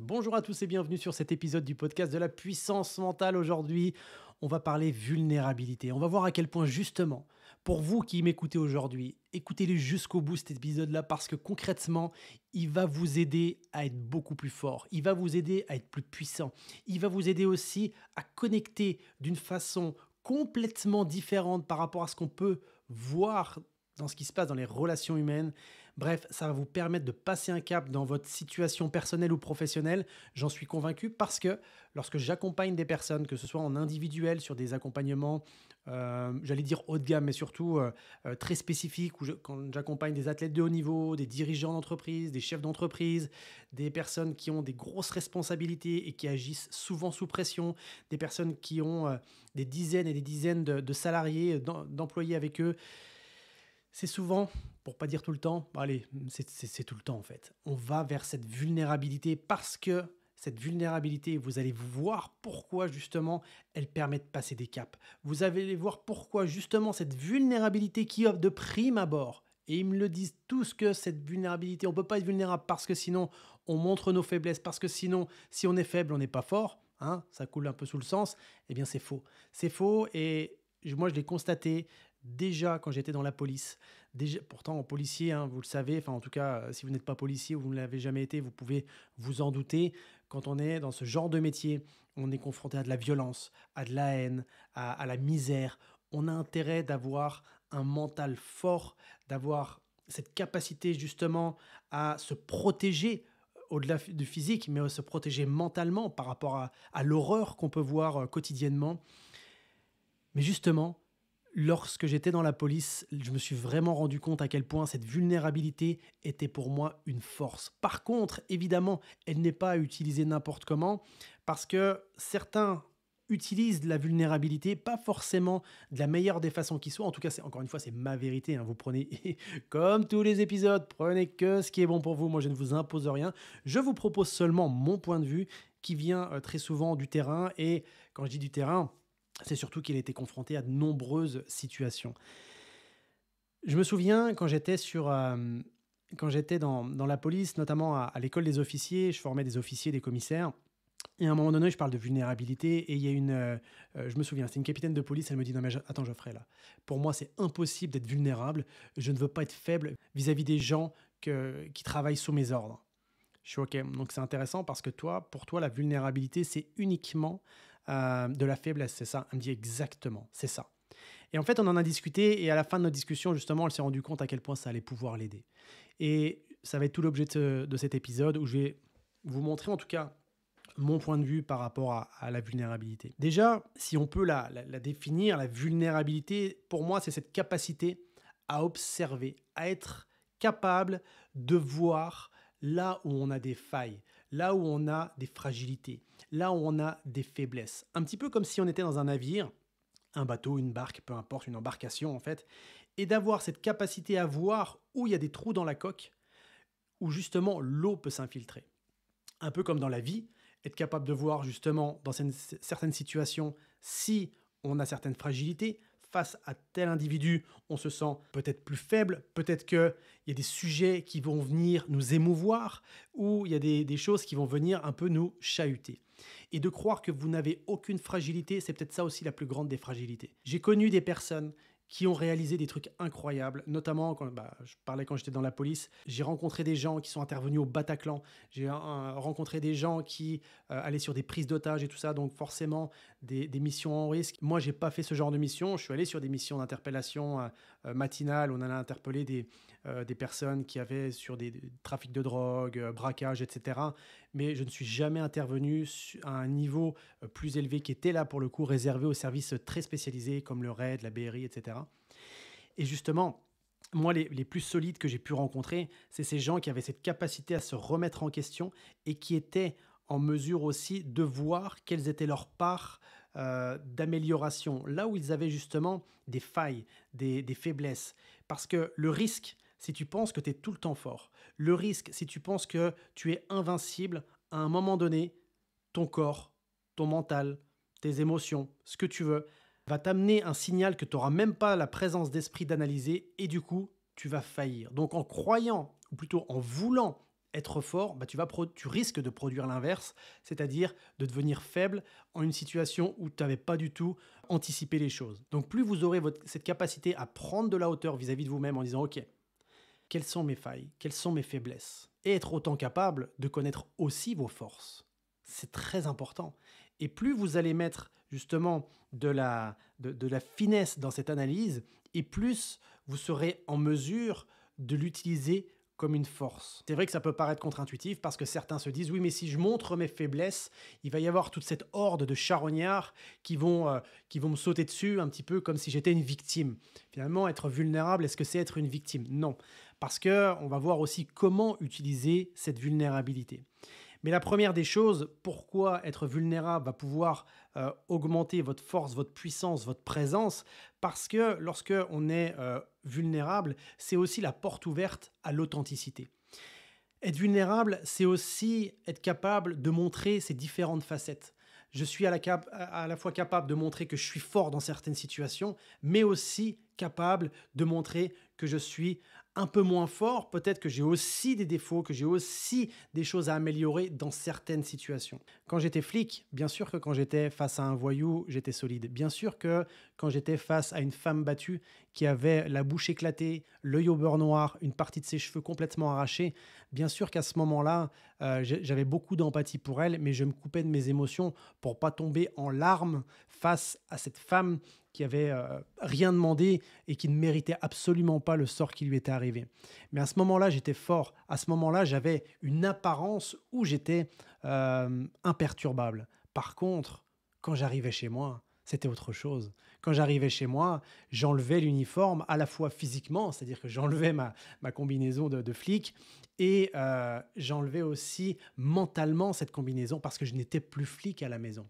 Bonjour à tous et bienvenue sur cet épisode du podcast de la puissance mentale. Aujourd'hui, on va parler vulnérabilité. On va voir à quel point justement, pour vous qui m'écoutez aujourd'hui, écoutez-le jusqu'au bout cet épisode-là parce que concrètement, il va vous aider à être beaucoup plus fort. Il va vous aider à être plus puissant. Il va vous aider aussi à connecter d'une façon complètement différente par rapport à ce qu'on peut voir dans ce qui se passe dans les relations humaines. Bref, ça va vous permettre de passer un cap dans votre situation personnelle ou professionnelle. J'en suis convaincu parce que lorsque j'accompagne des personnes, que ce soit en individuel sur des accompagnements, j'allais dire haut de gamme, mais surtout très spécifiques, quand j'accompagne des athlètes de haut niveau, des dirigeants d'entreprise, des chefs d'entreprise, des personnes qui ont des grosses responsabilités et qui agissent souvent sous pression, des personnes qui ont des dizaines et des dizaines de salariés, d'employés avec eux. C'est souvent, pour pas dire tout le temps, allez, c'est tout le temps en fait. On va vers cette vulnérabilité parce que cette vulnérabilité, vous allez voir pourquoi justement elle permet de passer des caps. Vous allez voir pourquoi justement cette vulnérabilité qui offre de prime abord, et ils me le disent tous que cette vulnérabilité, on ne peut pas être vulnérable parce que sinon on montre nos faiblesses, parce que sinon si on est faible, on n'est pas fort, hein, ça coule un peu sous le sens, eh bien c'est faux. C'est faux et moi je l'ai constaté déjà quand j'étais dans la police. Déjà, pourtant, en policier, hein, vous le savez, enfin en tout cas, si vous n'êtes pas policier ou vous ne l'avez jamais été, vous pouvez vous en douter. Quand on est dans ce genre de métier, on est confronté à de la violence, à de la haine, à la misère. On a intérêt d'avoir un mental fort, d'avoir cette capacité justement à se protéger au-delà du physique, mais à se protéger mentalement par rapport à l'horreur qu'on peut voir quotidiennement. Mais justement, lorsque j'étais dans la police, je me suis vraiment rendu compte à quel point cette vulnérabilité était pour moi une force. Par contre, évidemment, elle n'est pas à utiliser n'importe comment parce que certains utilisent la vulnérabilité, pas forcément de la meilleure des façons qui soit. En tout cas, encore une fois, c'est ma vérité, hein. Vous prenez, comme tous les épisodes, prenez que ce qui est bon pour vous. Moi, je ne vous impose rien. Je vous propose seulement mon point de vue qui vient très souvent du terrain. Et quand je dis du terrain, c'est surtout qu'il a été confronté à de nombreuses situations. Je me souviens quand j'étais dans la police, notamment à l'école des officiers, je formais des officiers, des commissaires. Et à un moment donné, je parle de vulnérabilité et il y a je me souviens, c'était une capitaine de police, elle me dit: «Non mais attends Geoffrey là, pour moi c'est impossible d'être vulnérable, je ne veux pas être faible vis-à-vis des gens qui travaillent sous mes ordres». Je suis OK, donc c'est intéressant parce que pour toi, la vulnérabilité, c'est uniquement de la faiblesse, c'est ça? Elle me dit: «Exactement, c'est ça». Et en fait, on en a discuté et à la fin de notre discussion, justement, elle s'est rendue compte à quel point ça allait pouvoir l'aider. Et ça va être tout l'objet de cet épisode où je vais vous montrer en tout cas mon point de vue par rapport à la vulnérabilité. Déjà, si on peut la définir, la vulnérabilité, pour moi, c'est cette capacité à observer, à être capable de voir là où on a des failles, là où on a des fragilités, là où on a des faiblesses. Un petit peu comme si on était dans un navire, un bateau, une barque, peu importe, une embarcation en fait, et d'avoir cette capacité à voir où il y a des trous dans la coque, où justement l'eau peut s'infiltrer. Un peu comme dans la vie, être capable de voir justement dans certaines situations si on a certaines fragilités. Face à tel individu, on se sent peut-être plus faible, peut-être qu'il y a des sujets qui vont venir nous émouvoir ou il y a des choses qui vont venir un peu nous chahuter. Et de croire que vous n'avez aucune fragilité, c'est peut-être ça aussi la plus grande des fragilités. J'ai connu des personnes qui ont réalisé des trucs incroyables, notamment je parlais quand j'étais dans la police, j'ai rencontré des gens qui sont intervenus au Bataclan, j'ai rencontré des gens qui allaient sur des prises d'otages et tout ça, donc forcément des missions en risque. Moi, j'ai pas fait ce genre de mission, je suis allé sur des missions d'interpellation matinales, on allait interpeller des personnes qui avaient sur des trafics de drogue, braquage, etc. Mais je ne suis jamais intervenu à un niveau plus élevé qui était là pour le coup réservé aux services très spécialisés comme le RAID, la BRI, etc. Et justement, moi, les plus solides que j'ai pu rencontrer, c'est ces gens qui avaient cette capacité à se remettre en question et qui étaient en mesure aussi de voir quelles étaient leurs parts d'amélioration, là où ils avaient justement des failles, des faiblesses. Parce que le risque, si tu penses que tu es tout le temps fort, le risque, si tu penses que tu es invincible, à un moment donné, ton corps, ton mental, tes émotions, ce que tu veux, va t'amener un signal que tu n'auras même pas la présence d'esprit d'analyser et du coup, tu vas faillir. Donc en croyant, ou plutôt en voulant être fort, bah, tu risques de produire l'inverse, c'est-à-dire de devenir faible en une situation où tu n'avais pas du tout anticipé les choses. Donc plus vous aurez cette capacité à prendre de la hauteur vis-à-vis de vous-même en disant OK, quelles sont mes failles, quelles sont mes faiblesses, et être autant capable de connaître aussi vos forces. C'est très important. Et plus vous allez mettre justement de la finesse dans cette analyse, et plus vous serez en mesure de l'utiliser comme une force. C'est vrai que ça peut paraître contre-intuitif parce que certains se disent oui, mais si je montre mes faiblesses, il va y avoir toute cette horde de charognards qui vont me sauter dessus un petit peu comme si j'étais une victime. Finalement, être vulnérable, est-ce que c'est être une victime? Non, parce que on va voir aussi comment utiliser cette vulnérabilité. Mais la première des choses, pourquoi être vulnérable va pouvoir augmenter votre force, votre puissance, votre présence? Parce que lorsque on est vulnérable, c'est aussi la porte ouverte à l'authenticité. Être vulnérable, c'est aussi être capable de montrer ses différentes facettes. Je suis à la fois capable de montrer que je suis fort dans certaines situations, mais aussi capable de montrer que je suis un peu moins fort, peut-être que j'ai aussi des défauts, que j'ai aussi des choses à améliorer dans certaines situations. Quand j'étais flic, bien sûr que quand j'étais face à un voyou, j'étais solide. Bien sûr que quand j'étais face à une femme battue qui avait la bouche éclatée, l'œil au beurre noir, une partie de ses cheveux complètement arrachés, bien sûr qu'à ce moment-là, j'avais beaucoup d'empathie pour elle, mais je me coupais de mes émotions pour pas tomber en larmes face à cette femme qui avait rien demandé et qui ne méritait absolument pas le sort qui lui était arrivé. Mais à ce moment-là, j'étais fort. À ce moment-là, j'avais une apparence où j'étais imperturbable. Par contre, quand j'arrivais chez moi, c'était autre chose. Quand j'arrivais chez moi, j'enlevais l'uniforme à la fois physiquement, c'est-à-dire que j'enlevais ma combinaison de flic, et j'enlevais aussi mentalement cette combinaison parce que je n'étais plus flic à la maison.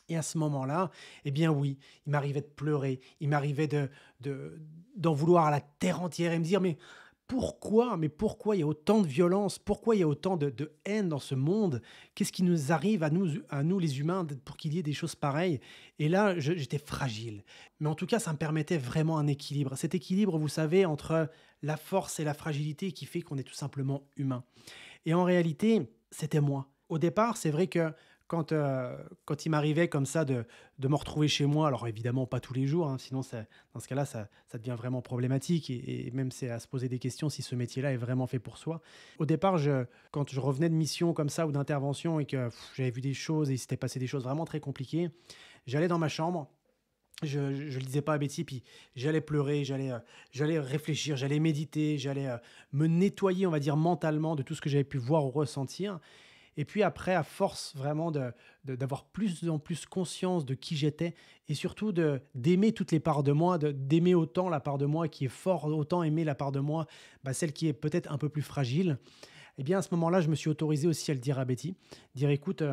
Et à ce moment-là, eh bien oui, il m'arrivait de pleurer, il m'arrivait d'en vouloir à la terre entière et me dire, mais pourquoi il y a autant de violence? Pourquoi il y a autant de haine dans ce monde? Qu'est-ce qui nous arrive à nous les humains pour qu'il y ait des choses pareilles? Et là, j'étais fragile. Mais en tout cas, ça me permettait vraiment un équilibre. Cet équilibre, vous savez, entre la force et la fragilité qui fait qu'on est tout simplement humain. Et en réalité, c'était moi. Au départ, c'est vrai que quand il m'arrivait comme ça de me retrouver chez moi, alors évidemment pas tous les jours, hein, sinon dans ce cas-là, ça devient vraiment problématique et même c'est à se poser des questions si ce métier-là est vraiment fait pour soi. Au départ, quand je revenais de mission comme ça ou d'intervention et que j'avais vu des choses et il s'était passé des choses vraiment très compliquées, j'allais dans ma chambre, je le disais pas à Betty, puis j'allais pleurer, j'allais réfléchir, j'allais méditer, j'allais me nettoyer, on va dire, mentalement de tout ce que j'avais pu voir ou ressentir. Et puis après, à force vraiment d'avoir plus en plus conscience de qui j'étais et surtout d'aimer toutes les parts de moi, d'aimer autant la part de moi qui est fort, autant aimer la part de moi, celle qui est peut-être un peu plus fragile, eh bien à ce moment-là, je me suis autorisé aussi à le dire à Betty, dire écoute,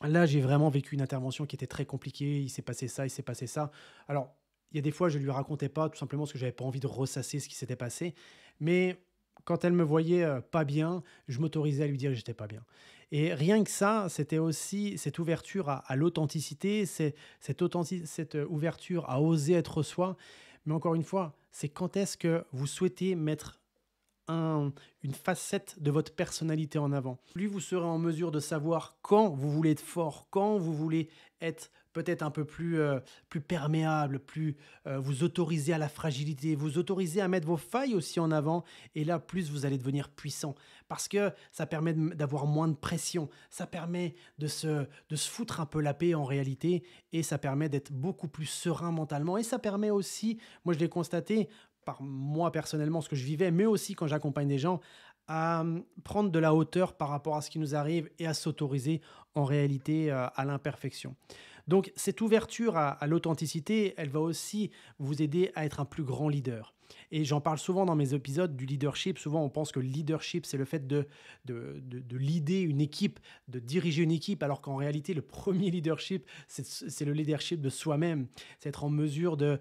là j'ai vraiment vécu une intervention qui était très compliquée, il s'est passé ça, il s'est passé ça. Alors, il y a des fois, je ne lui racontais pas, tout simplement parce que j'avais pas envie de ressasser ce qui s'était passé, mais quand elle me voyait pas bien, je m'autorisais à lui dire que j'étais pas bien. Et rien que ça, c'était aussi cette ouverture à l'authenticité, cette ouverture à oser être soi. Mais encore une fois, c'est quand est-ce que vous souhaitez mettre une facette de votre personnalité en avant. Plus vous serez en mesure de savoir quand vous voulez être fort, quand vous voulez être peut-être un peu plus perméable, plus vous autoriser à la fragilité, vous autoriser à mettre vos failles aussi en avant. Et là, plus vous allez devenir puissant. Parce que ça permet d'avoir moins de pression. Ça permet de se foutre un peu la paix en réalité. Et ça permet d'être beaucoup plus serein mentalement. Et ça permet aussi, moi je l'ai constaté, par moi personnellement, ce que je vivais, mais aussi quand j'accompagne des gens, à prendre de la hauteur par rapport à ce qui nous arrive et à s'autoriser en réalité à l'imperfection. Donc cette ouverture à l'authenticité, elle va aussi vous aider à être un plus grand leader. Et j'en parle souvent dans mes épisodes du leadership. Souvent, on pense que le leadership, c'est le fait de leader une équipe, de diriger une équipe, alors qu'en réalité, le premier leadership, c'est le leadership de soi-même. C'est être en mesure de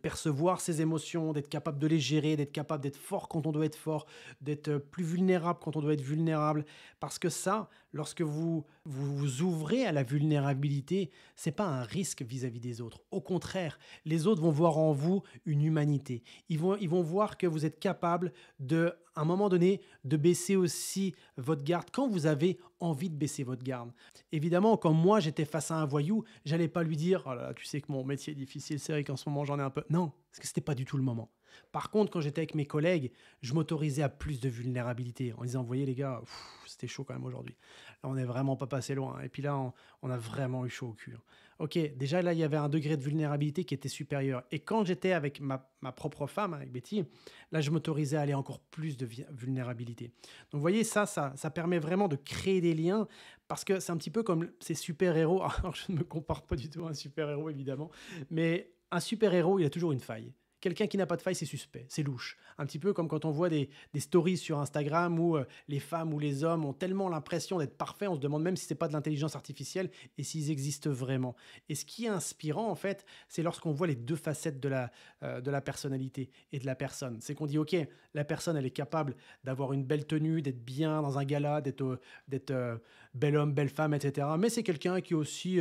percevoir ses émotions, d'être capable de les gérer, d'être capable d'être fort quand on doit être fort, d'être plus vulnérable quand on doit être vulnérable. Parce que ça, lorsque vous ouvrez à la vulnérabilité, c'est pas un risque vis-à-vis des autres. Au contraire, les autres vont voir en vous une humanité. Ils vont voir que vous êtes capable à un moment donné, de baisser aussi votre garde quand vous avez envie de baisser votre garde. Évidemment, quand moi j'étais face à un voyou, j'allais pas lui dire: «Oh là là, tu sais que mon métier est difficile, c'est vrai qu'en ce moment j'en ai un peu». Non, parce que c'était pas du tout le moment. Par contre, quand j'étais avec mes collègues, je m'autorisais à plus de vulnérabilité en disant: «Vous voyez les gars, c'était chaud quand même aujourd'hui. Là, on n'est vraiment pas passé loin et puis là, on a vraiment eu chaud au cul, hein». OK, déjà là, il y avait un degré de vulnérabilité qui était supérieur et quand j'étais avec ma propre femme, avec Betty, là, je m'autorisais à aller encore plus de vulnérabilité. Donc, vous voyez, ça permet vraiment de créer des liens parce que c'est un petit peu comme ces super-héros. Alors, je ne me compare pas du tout à un super-héros, évidemment, mais un super-héros, il a toujours une faille. Quelqu'un qui n'a pas de faille, c'est suspect, c'est louche. Un petit peu comme quand on voit des stories sur Instagram où les femmes ou les hommes ont tellement l'impression d'être parfaits, on se demande même si c'est pas de l'intelligence artificielle et s'ils existent vraiment. Et ce qui est inspirant, en fait, c'est lorsqu'on voit les deux facettes de la personnalité et de la personne. C'est qu'on dit, OK, la personne, elle est capable d'avoir une belle tenue, d'être bien dans un gala, d'être bel homme, belle femme, etc. Mais c'est quelqu'un qui est aussi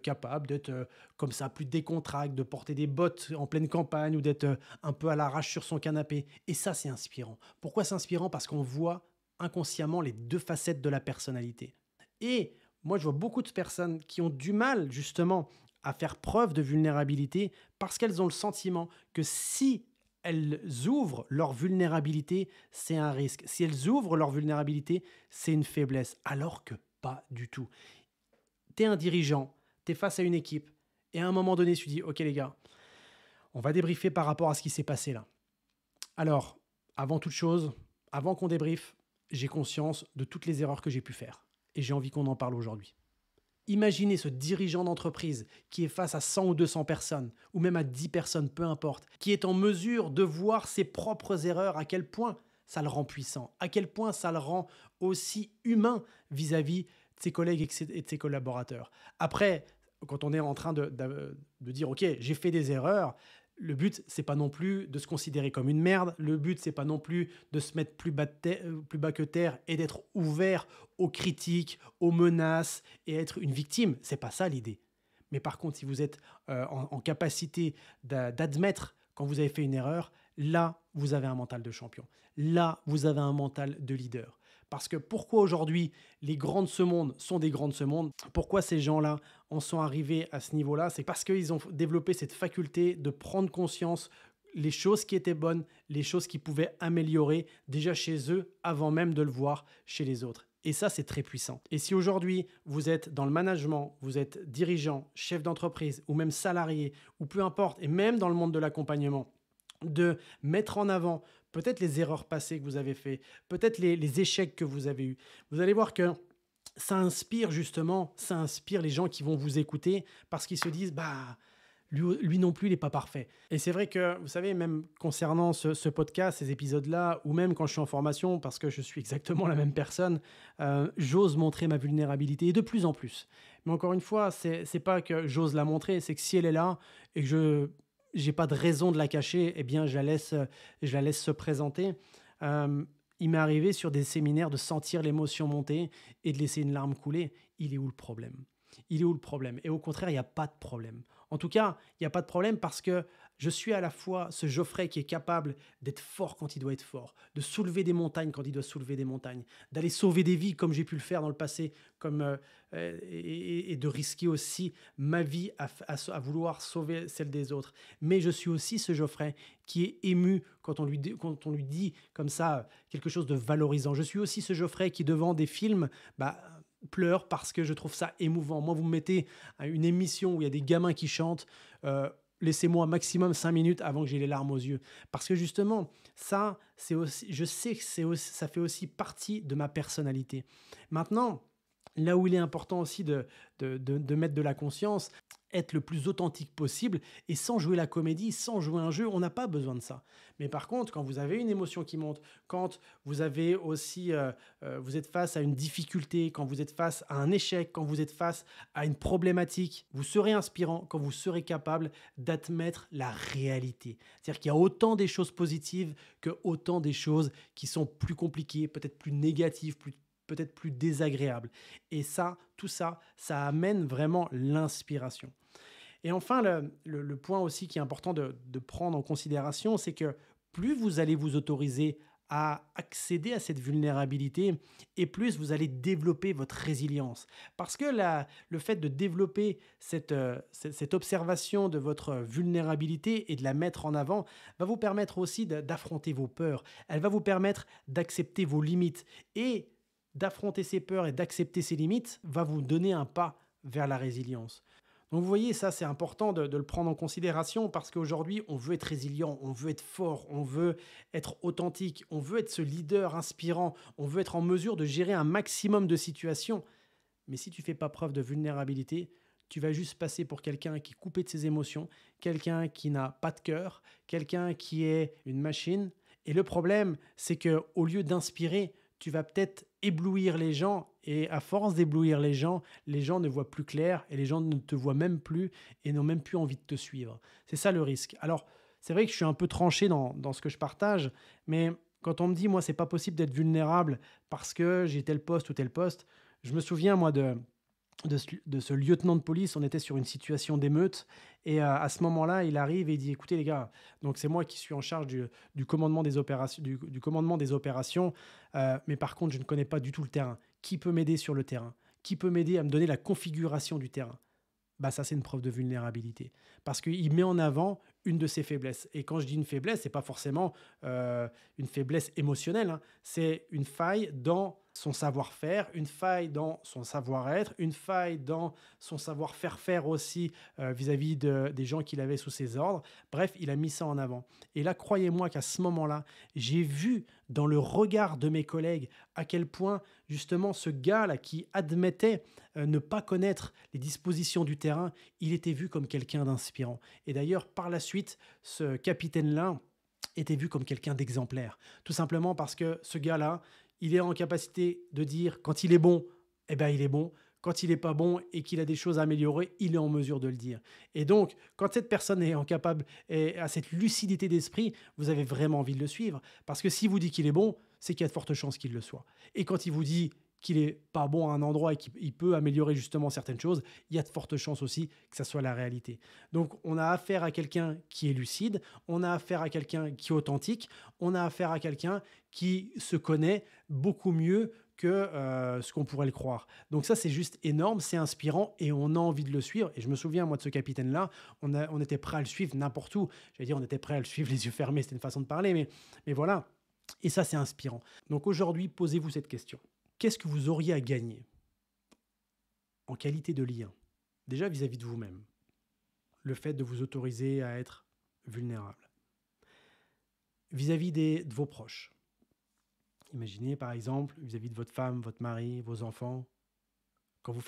capable d'être comme ça, plus décontracté, de porter des bottes en pleine campagne ou d'être un peu à l'arrache sur son canapé. Et ça, c'est inspirant. Pourquoi c'est inspirant? Parce qu'on voit inconsciemment les deux facettes de la personnalité. Et moi, je vois beaucoup de personnes qui ont du mal, justement, à faire preuve de vulnérabilité parce qu'elles ont le sentiment que si elles ouvrent leur vulnérabilité, c'est un risque. Si elles ouvrent leur vulnérabilité, c'est une faiblesse. Alors que pas du tout. Tu es un dirigeant, tu es face à une équipe, et à un moment donné, tu dis, OK les gars, on va débriefer par rapport à ce qui s'est passé là. Alors, avant toute chose, avant qu'on débriefe, j'ai conscience de toutes les erreurs que j'ai pu faire. Et j'ai envie qu'on en parle aujourd'hui. Imaginez ce dirigeant d'entreprise qui est face à 100 ou 200 personnes, ou même à 10 personnes, peu importe, qui est en mesure de voir ses propres erreurs, à quel point ça le rend puissant, à quel point ça le rend aussi humain vis-à-vis de ses collègues et de ses collaborateurs. Après, quand on est en train de dire, OK, j'ai fait des erreurs, le but, c'est pas non plus de se considérer comme une merde. Le but, c'est pas non plus de se mettre plus bas que terre et d'être ouvert aux critiques, aux menaces et être une victime. C'est pas ça l'idée. Mais par contre, si vous êtes en capacité d'admettre quand vous avez fait une erreur, là, vous avez un mental de champion. Là, vous avez un mental de leader. Parce que pourquoi aujourd'hui les grands de ce monde sont des grands de ce monde? Pourquoi ces gens-là en sont arrivés à ce niveau-là? C'est parce qu'ils ont développé cette faculté de prendre conscience les choses qui étaient bonnes, les choses qui pouvaient améliorer déjà chez eux avant même de le voir chez les autres. Et ça, c'est très puissant. Et si aujourd'hui, vous êtes dans le management, vous êtes dirigeant, chef d'entreprise ou même salarié, ou peu importe, et même dans le monde de l'accompagnement, de mettre en avant peut-être les erreurs passées que vous avez faites, peut-être les échecs que vous avez eus. Vous allez voir que ça inspire justement, ça inspire les gens qui vont vous écouter parce qu'ils se disent, bah, lui non plus, il n'est pas parfait. Et c'est vrai que, vous savez, même concernant ce podcast, ces épisodes-là, ou même quand je suis en formation, parce que je suis exactement la même personne, j'ose montrer ma vulnérabilité et de plus en plus. Mais encore une fois, c'est pas que j'ose la montrer, c'est que si elle est là et que je j'ai pas de raison de la cacher, eh bien, je la laisse se présenter. Il m'est arrivé sur des séminaires de sentir l'émotion monter et de laisser une larme couler. Il est où le problème? Il est où le problème? Et au contraire, il n'y a pas de problème. En tout cas, il n'y a pas de problème parce que je suis à la fois ce Geoffrey qui est capable d'être fort quand il doit être fort, de soulever des montagnes quand il doit soulever des montagnes, d'aller sauver des vies comme j'ai pu le faire dans le passé, et de risquer aussi ma vie à vouloir sauver celle des autres. Mais je suis aussi ce Geoffrey qui est ému quand on lui dit comme ça quelque chose de valorisant. Je suis aussi ce Geoffrey qui, devant des films, pleure parce que je trouve ça émouvant. Moi, vous me mettez à une émission où il y a des gamins qui chantent, laissez-moi maximum 5 minutes avant que j'ai les larmes aux yeux. Parce que justement, ça, c'est aussi, je sais que ça fait aussi partie de ma personnalité. Maintenant, là où il est important aussi de mettre de la conscience, être le plus authentique possible et sans jouer la comédie, sans jouer un jeu, on n'a pas besoin de ça. Mais par contre, quand vous avez une émotion qui monte, quand vous avez aussi, vous êtes face à une difficulté, quand vous êtes face à un échec, quand vous êtes face à une problématique, vous serez inspirant quand vous serez capable d'admettre la réalité. C'est-à-dire qu'il y a autant des choses positives que autant des choses qui sont plus compliquées, peut-être plus négatives, peut-être plus désagréables. Et ça, tout ça, ça amène vraiment l'inspiration. Et enfin, le point aussi qui est important de prendre en considération, c'est que plus vous allez vous autoriser à accéder à cette vulnérabilité et plus vous allez développer votre résilience. Parce que le fait de développer cette observation de votre vulnérabilité et de la mettre en avant va vous permettre aussi d'affronter vos peurs. Elle va vous permettre d'accepter vos limites. Et d'affronter ses peurs et d'accepter ses limites va vous donner un pas vers la résilience. Donc vous voyez, ça c'est important de le prendre en considération parce qu'aujourd'hui on veut être résilient, on veut être fort, on veut être authentique, on veut être ce leader inspirant, on veut être en mesure de gérer un maximum de situations. Mais si tu fais pas preuve de vulnérabilité, tu vas juste passer pour quelqu'un qui est coupé de ses émotions, quelqu'un qui n'a pas de cœur, quelqu'un qui est une machine. Et le problème, c'est que au lieu d'inspirer, tu vas peut-être éblouir les gens et à force d'éblouir les gens ne voient plus clair et les gens ne te voient même plus et n'ont même plus envie de te suivre. C'est ça le risque. Alors, c'est vrai que je suis un peu tranché dans ce que je partage, mais quand on me dit, moi, c'est pas possible d'être vulnérable parce que j'ai tel poste ou tel poste, je me souviens, moi, de ce lieutenant de police. On était sur une situation d'émeute et à ce moment-là, il arrive et il dit: «Écoutez les gars», donc c'est moi qui suis en charge du commandement des opérations, du commandement des opérations, mais par contre, je ne connais pas du tout le terrain. Qui peut m'aider sur le terrain? Qui peut m'aider à me donner la configuration du terrain? Bah, ça, c'est une preuve de vulnérabilité. Parce qu'il met en avant une de ses faiblesses. Et quand je dis une faiblesse, c'est pas forcément une faiblesse émotionnelle, hein. C'est une faille dans son savoir-faire, une faille dans son savoir-être, une faille dans son savoir-faire faire aussi vis-à-vis des gens qu'il avait sous ses ordres. Bref, il a mis ça en avant. Et là, croyez-moi qu'à ce moment-là, j'ai vu dans le regard de mes collègues à quel point justement ce gars-là qui admettait ne pas connaître les dispositions du terrain, il était vu comme quelqu'un d'inspirant. Et d'ailleurs, par la suite, ce capitaine-là était vu comme quelqu'un d'exemplaire. Tout simplement parce que ce gars-là, il est en capacité de dire quand il est bon, eh ben il est bon. Quand il n'est pas bon et qu'il a des choses à améliorer, il est en mesure de le dire. Et donc, quand cette personne est incapable et a cette lucidité d'esprit, vous avez vraiment envie de le suivre. Parce que s'il vous dit qu'il est bon, c'est qu'il y a de fortes chances qu'il le soit. Et quand il vous dit qu'il est pas bon à un endroit et qu'il peut améliorer justement certaines choses, il y a de fortes chances aussi que ça soit la réalité. Donc on a affaire à quelqu'un qui est lucide, on a affaire à quelqu'un qui est authentique, on a affaire à quelqu'un qui se connaît beaucoup mieux que ce qu'on pourrait le croire. Donc ça, c'est juste énorme, c'est inspirant et on a envie de le suivre. Et je me souviens, moi, de ce capitaine-là, on était prêt à le suivre n'importe où. J'allais dire, on était prêt à le suivre les yeux fermés, c'était une façon de parler, mais voilà. Et ça, c'est inspirant. Donc aujourd'hui, posez-vous cette question. Qu'est-ce que vous auriez à gagner en qualité de lien? Déjà vis-à-vis de vous-même. Le fait de vous autoriser à être vulnérable. Vis-à-vis de vos proches. Imaginez par exemple vis-à-vis de votre femme, votre mari, vos enfants. Quand vous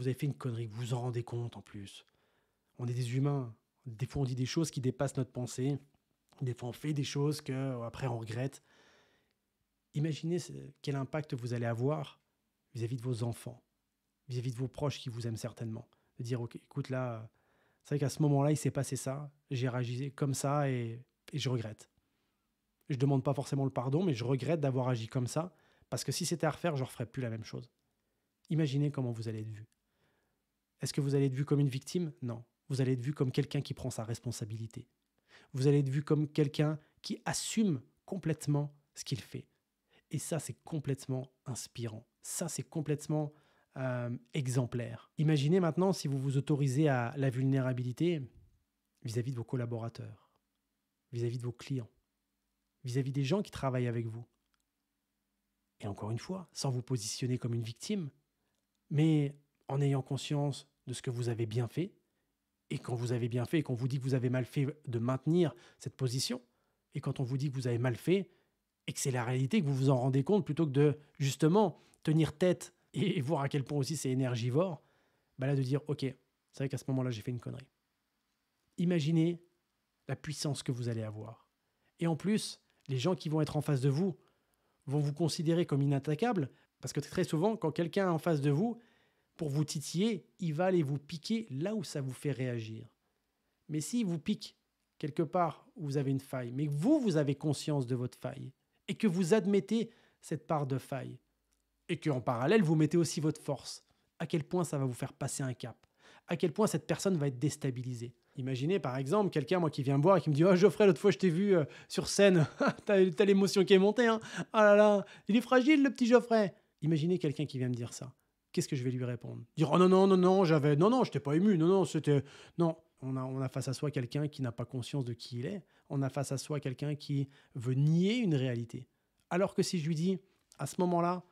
avez fait une connerie, vous vous en rendez compte en plus. On est des humains. Des fois on dit des choses qui dépassent notre pensée. Des fois on fait des choses qu'après on regrette. Imaginez quel impact vous allez avoir vis-à-vis de vos enfants, vis-à-vis de vos proches qui vous aiment certainement. De dire, ok, écoute là, c'est vrai qu'à ce moment-là, il s'est passé ça, j'ai réagi comme ça et je regrette. Je ne demande pas forcément le pardon, mais je regrette d'avoir agi comme ça, parce que si c'était à refaire, je ne referais plus la même chose. Imaginez comment vous allez être vu. Est-ce que vous allez être vu comme une victime? Non. Vous allez être vu comme quelqu'un qui prend sa responsabilité. Vous allez être vu comme quelqu'un qui assume complètement ce qu'il fait. Et ça, c'est complètement inspirant. Ça, c'est complètement exemplaire. Imaginez maintenant si vous vous autorisez à la vulnérabilité vis-à-vis de vos collaborateurs, vis-à-vis de vos clients, vis-à-vis des gens qui travaillent avec vous. Et encore une fois, sans vous positionner comme une victime, mais en ayant conscience de ce que vous avez bien fait, et quand vous avez bien fait et qu'on vous dit que vous avez mal fait, de maintenir cette position, et quand on vous dit que vous avez mal fait, et que c'est la réalité, que vous vous en rendez compte, plutôt que de, justement, tenir tête et voir à quel point aussi c'est énergivore, bah là de dire, ok, c'est vrai qu'à ce moment-là, j'ai fait une connerie. Imaginez la puissance que vous allez avoir. Et en plus, les gens qui vont être en face de vous vont vous considérer comme inattaquable, parce que très souvent, quand quelqu'un est en face de vous, pour vous titiller, il va aller vous piquer là où ça vous fait réagir. Mais s'il vous pique quelque part où vous avez une faille, mais que vous avez conscience de votre faille, et que vous admettez cette part de faille, et qu'en parallèle, vous mettez aussi votre force, à quel point ça va vous faire passer un cap, à quel point cette personne va être déstabilisée. Imaginez par exemple quelqu'un moi qui vient me voir et qui me dit « Oh Geoffrey, l'autre fois je t'ai vu sur scène, t'as l'émotion qui est montée, hein. Ah là là, il est fragile le petit Geoffrey. » Imaginez quelqu'un qui vient me dire ça. Qu'est-ce que je vais lui répondre? Dire « Oh non, non, non, non, non, je t'ai pas ému, non, non, c'était... » Non, on a face à soi quelqu'un qui n'a pas conscience de qui il est. On a face à soi quelqu'un qui veut nier une réalité. Alors que si je lui dis, à ce moment-là,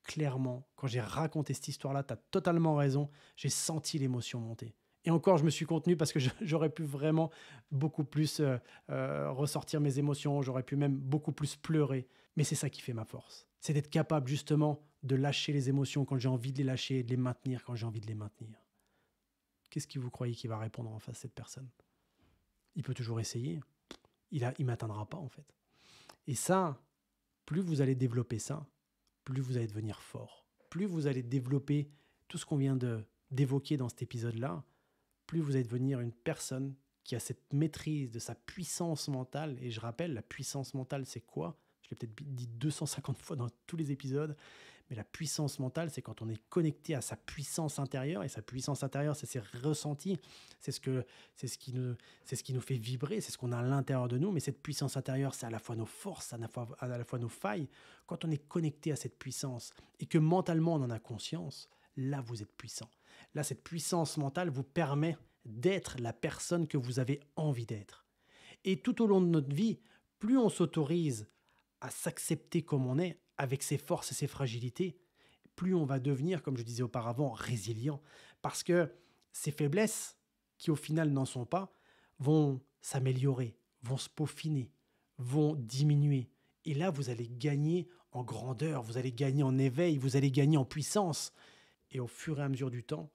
clairement, quand j'ai raconté cette histoire-là, tu as totalement raison, j'ai senti l'émotion monter. Et encore, je me suis contenu parce que j'aurais pu vraiment beaucoup plus ressortir mes émotions, j'aurais pu même beaucoup plus pleurer. Mais c'est ça qui fait ma force. C'est d'être capable justement de lâcher les émotions quand j'ai envie de les lâcher et de les maintenir quand j'ai envie de les maintenir. Qu'est-ce que vous croyez qu'il va répondre en face de cette personne? Il peut toujours essayer. Il m'atteindra pas en fait. Et ça, plus vous allez développer ça, plus vous allez devenir fort. Plus vous allez développer tout ce qu'on vient d'évoquer dans cet épisode-là, plus vous allez devenir une personne qui a cette maîtrise de sa puissance mentale. Et je rappelle, la puissance mentale, c'est quoi? Je l'ai peut-être dit 250 fois dans tous les épisodes. Mais la puissance mentale, c'est quand on est connecté à sa puissance intérieure. Et sa puissance intérieure, c'est ses ressentis. C'est ce qui nous fait vibrer. C'est ce qu'on a à l'intérieur de nous. Mais cette puissance intérieure, c'est à la fois nos forces, à la fois nos failles. Quand on est connecté à cette puissance et que mentalement, on en a conscience, là, vous êtes puissant. Là, cette puissance mentale vous permet d'être la personne que vous avez envie d'être. Et tout au long de notre vie, plus on s'autorise à s'accepter comme on est, avec ses forces et ses fragilités, plus on va devenir, comme je disais auparavant, résilient. Parce que ces faiblesses, qui au final n'en sont pas, vont s'améliorer, vont se peaufiner, vont diminuer. Et là, vous allez gagner en grandeur, vous allez gagner en éveil, vous allez gagner en puissance. Et au fur et à mesure du temps,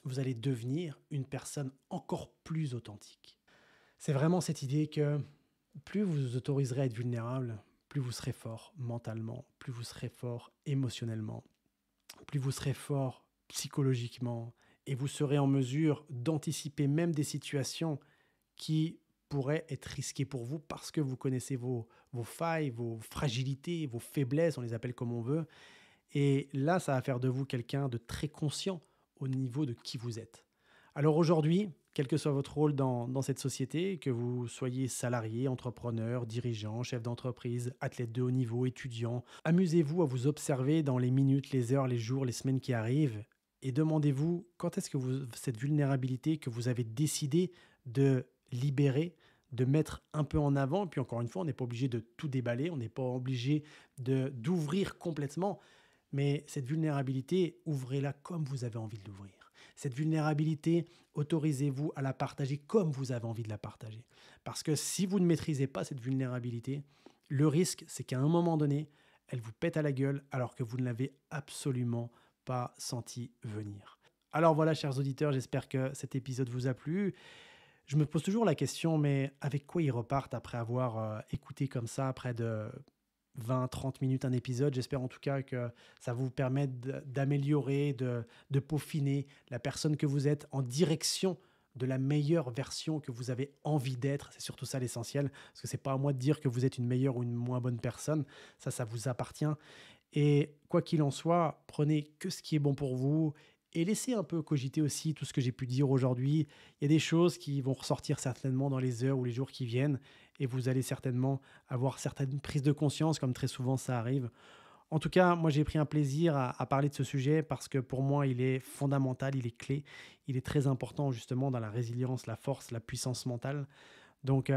vous allez devenir une personne encore plus authentique. C'est vraiment cette idée que plus vous vous autoriserez à être vulnérable, plus vous serez fort mentalement, plus vous serez fort émotionnellement, plus vous serez fort psychologiquement, et vous serez en mesure d'anticiper même des situations qui pourraient être risquées pour vous parce que vous connaissez vos failles, vos fragilités, vos faiblesses, on les appelle comme on veut. Et là, ça va faire de vous quelqu'un de très conscient au niveau de qui vous êtes. Alors aujourd'hui, quel que soit votre rôle dans cette société, que vous soyez salarié, entrepreneur, dirigeant, chef d'entreprise, athlète de haut niveau, étudiant, amusez-vous à vous observer dans les minutes, les heures, les jours, les semaines qui arrivent et demandez-vous quand est-ce que cette vulnérabilité que vous avez décidé de libérer, de mettre un peu en avant, puis encore une fois, on n'est pas obligé de tout déballer, on n'est pas obligé d'ouvrir complètement, mais cette vulnérabilité, ouvrez-la comme vous avez envie de l'ouvrir. Cette vulnérabilité, autorisez-vous à la partager comme vous avez envie de la partager. Parce que si vous ne maîtrisez pas cette vulnérabilité, le risque, c'est qu'à un moment donné, elle vous pète à la gueule alors que vous ne l'avez absolument pas senti venir. Alors voilà, chers auditeurs, j'espère que cet épisode vous a plu. Je me pose toujours la question, mais avec quoi ils repartent après avoir écouté comme ça près de 20-30 minutes un épisode? J'espère en tout cas que ça vous permet d'améliorer, de peaufiner la personne que vous êtes en direction de la meilleure version que vous avez envie d'être. C'est surtout ça l'essentiel, parce que c'est pas à moi de dire que vous êtes une meilleure ou une moins bonne personne. Ça vous appartient. Et quoi qu'il en soit, prenez que ce qui est bon pour vous et laissez un peu cogiter aussi tout ce que j'ai pu dire aujourd'hui. Il y a des choses qui vont ressortir certainement dans les heures ou les jours qui viennent et vous allez certainement avoir certaines prises de conscience, comme très souvent ça arrive. En tout cas, moi j'ai pris un plaisir à parler de ce sujet parce que pour moi il est fondamental, il est clé, il est très important justement dans la résilience, la force, la puissance mentale. Donc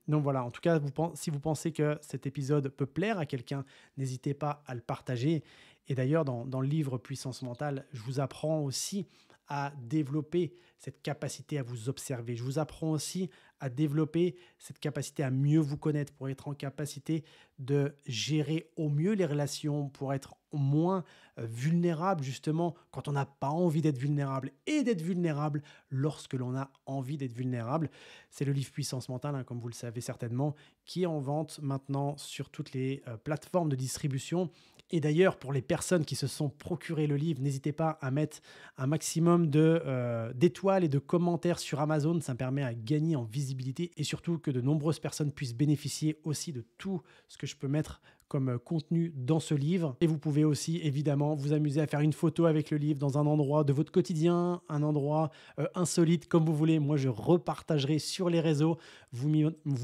voilà, en tout cas, si vous pensez que cet épisode peut plaire à quelqu'un, n'hésitez pas à le partager. Et d'ailleurs, dans le livre Puissance mentale, je vous apprends aussi à développer cette capacité à vous observer. Je vous apprends aussi à développer cette capacité à mieux vous connaître pour être en capacité de gérer au mieux les relations, pour être moins vulnérable justement quand on n'a pas envie d'être vulnérable et d'être vulnérable lorsque l'on a envie d'être vulnérable. C'est le livre Puissance mentale, hein, comme vous le savez certainement, qui est en vente maintenant sur toutes les plateformes de distribution. Et d'ailleurs, pour les personnes qui se sont procuré le livre, n'hésitez pas à mettre un maximum d'étoiles et de commentaires sur Amazon. Ça me permet à gagner en visibilité et surtout que de nombreuses personnes puissent bénéficier aussi de tout ce que je peux mettre comme contenu dans ce livre. Et vous pouvez aussi évidemment vous amuser à faire une photo avec le livre dans un endroit de votre quotidien, un endroit insolite comme vous voulez. Moi, je repartagerai sur les réseaux. Vous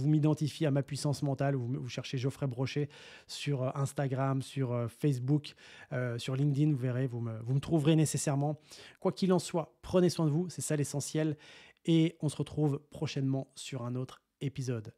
m'identifiez à Ma Puissance Mentale, vous cherchez Geoffrey Brochet sur Instagram, sur Facebook, sur LinkedIn, vous verrez, vous me trouverez nécessairement. Quoi qu'il en soit, prenez soin de vous, c'est ça l'essentiel. Et on se retrouve prochainement sur un autre épisode.